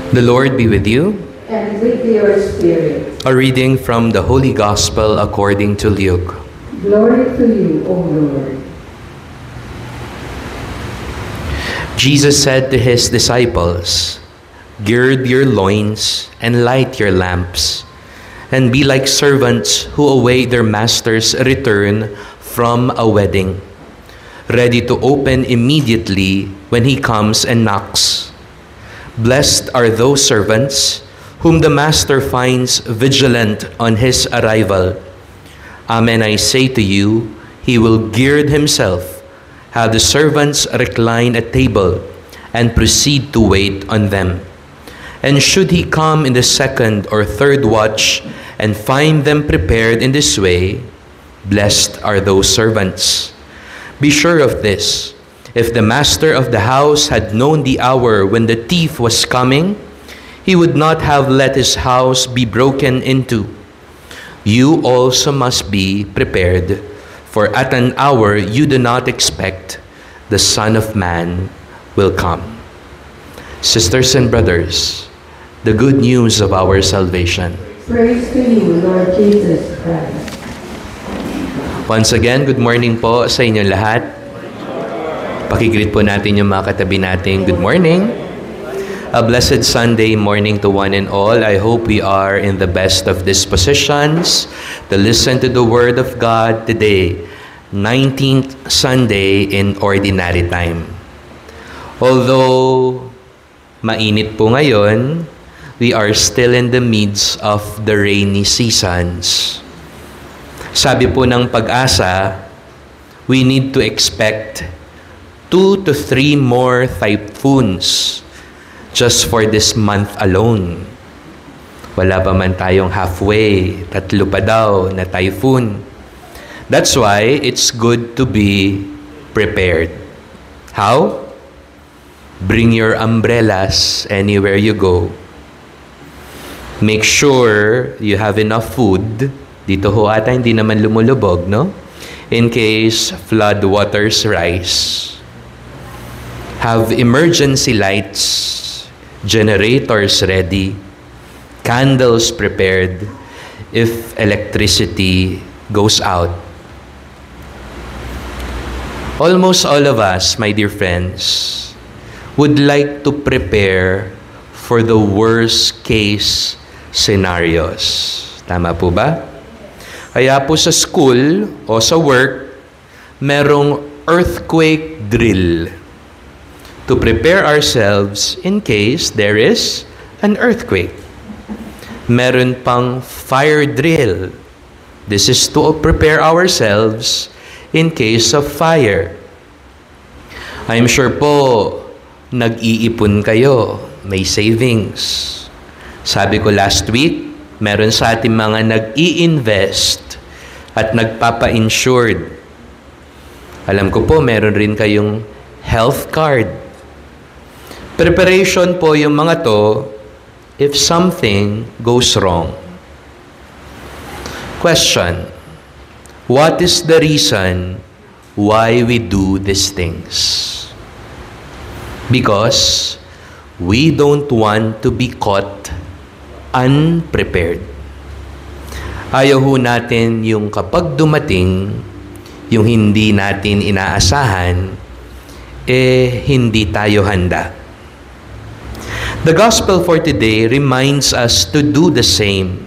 The Lord be with you. And with your spirit. A reading from the Holy Gospel according to Luke. Glory to you, O Lord. Jesus said to his disciples, "Gird your loins and light your lamps, and be like servants who await their master's return from a wedding, ready to open immediately when he comes and knocks. Blessed are those servants whom the master finds vigilant on his arrival. Amen, I say to you, he will gird himself, have the servants recline at table, and proceed to wait on them. And should he come in the second or third watch and find them prepared in this way, blessed are those servants. Be sure of this. If the master of the house had known the hour when the thief was coming, he would not have let his house be broken into. You also must be prepared, for at an hour you do not expect, the Son of Man will come." Sisters and brothers, the good news of our salvation. Praise to you, Lord Jesus Christ. Once again, good morning po sa inyo lahat. Pakigreet po natin yung mga katabi natin. Good morning. A blessed Sunday morning to one and all. I hope we are in the best of dispositions to listen to the Word of God today, 19th Sunday in Ordinary Time. Although mainit po ngayon, we are still in the midst of the rainy seasons. Sabi po ng Pag-asa, we need to expect 2 to 3 more typhoons just for this month alone. Wala pa man tayong halfway, 3 pa daw na typhoon. That's why it's good to be prepared. How? Bring your umbrellas anywhere you go. Make sure you have enough food. Dito ho ata hindi naman lumulubog, no? In case flood waters rise. Have emergency lights, generators ready, candles prepared if electricity goes out. Almost all of us, my dear friends, would like to prepare for the worst case scenarios. Tama po ba? Kaya po sa school o sa work, merong earthquake drill to prepare ourselves in case there is an earthquake. Meron pang fire drill. This is to prepare ourselves in case of fire. I'm sure po, nag-iipon kayo. May savings. Sabi ko last week, meron sa ating mga nag-i-invest at nagpapa-insured. Alam ko po, meron rin kayong health card. Preparation po yung mga to if something goes wrong. Question: what is the reason why we do these things? Because we don't want to be caught unprepared. Ayaw ho natin yung kapag dumating, yung hindi natin inaasahan, hindi tayo handa. The Gospel for today reminds us to do the same.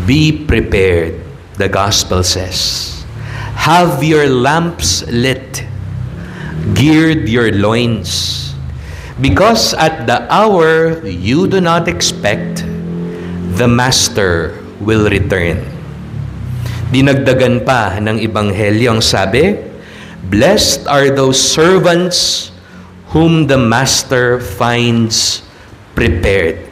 Be prepared, the Gospel says. Have your lamps lit. Gird your loins. Because at the hour you do not expect, the Master will return. Dinagdagan pa ng Ebanghelyo ang sabi, "Blessed are those servants whom the Master finds prepared."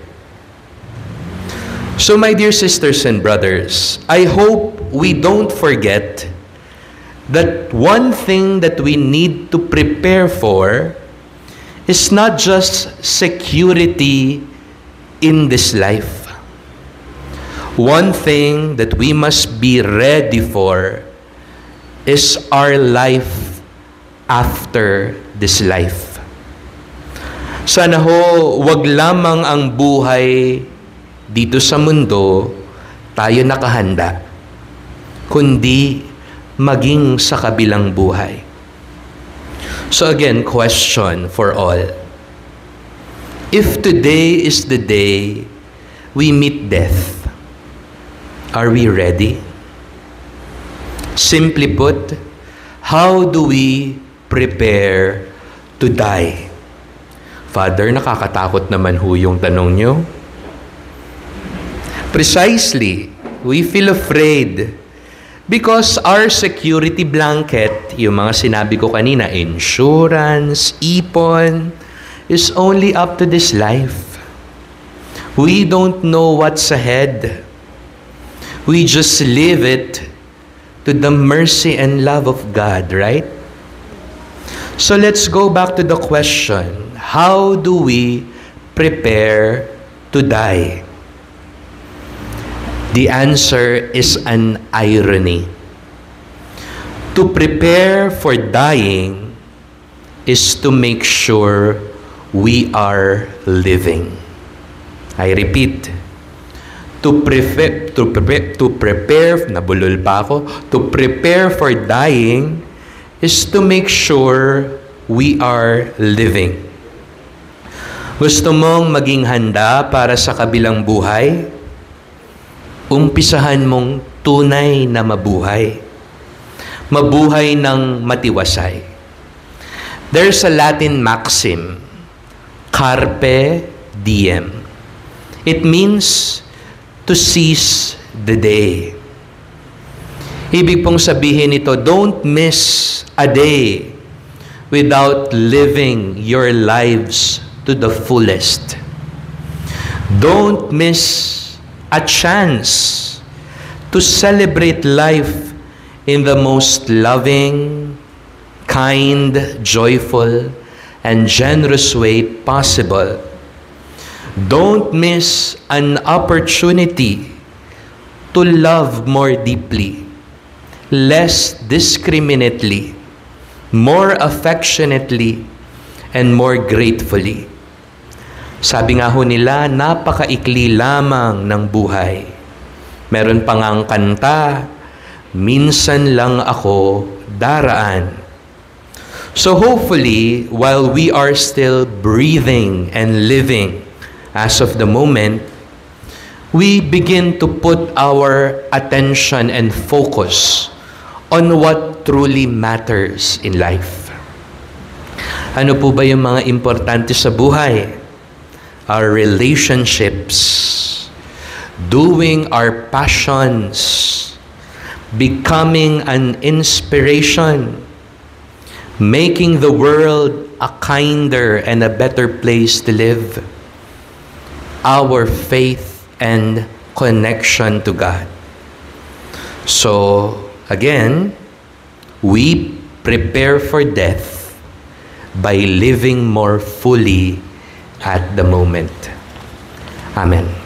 So my dear sisters and brothers, I hope we don't forget that one thing that we need to prepare for is not just security in this life. One thing that we must be ready for is our life after this life. Sana ho, wag lamang ang buhay dito sa mundo tayo nakahanda, kundi maging sa kabilang buhay. So again, question for all. If today is the day we meet death, are we ready? Simply put, how do we prepare to die? Father, nakakatakot naman ho yung tanong nyo. Precisely, we feel afraid because our security blanket, yung mga sinabi ko kanina, insurance, ipon, is only up to this life. We don't know what's ahead. We just leave it to the mercy and love of God, right? So let's go back to the question, how do we prepare to die? The answer is an irony. To prepare for dying is to make sure we are living. I repeat, to prepare, nabulol pa ako, to prepare for dying is to make sure we are living. Gusto mong maging handa para sa kabilang buhay? Umpisahan mong tunay na mabuhay. Mabuhay ng matiwasay. There's a Latin maxim, carpe diem. It means to seize the day. Ibig pong sabihin nito, don't miss a day without living your lives to the fullest. Don't miss a chance to celebrate life in the most loving, kind, joyful, and generous way possible. Don't miss an opportunity to love more deeply, less discriminately, more affectionately, and more gratefully. Sabi nga ho nila, napakaikli lamang ng buhay. Meron pa ngang kanta, minsan lang ako daraan. So hopefully, while we are still breathing and living as of the moment, we begin to put our attention and focus on what truly matters in life. Ano po ba yung mga importante sa buhay? Our relationships, doing our passions, becoming an inspiration, making the world a kinder and a better place to live, our faith and connection to God. So, again, we prepare for death by living more fully at the moment. Amen.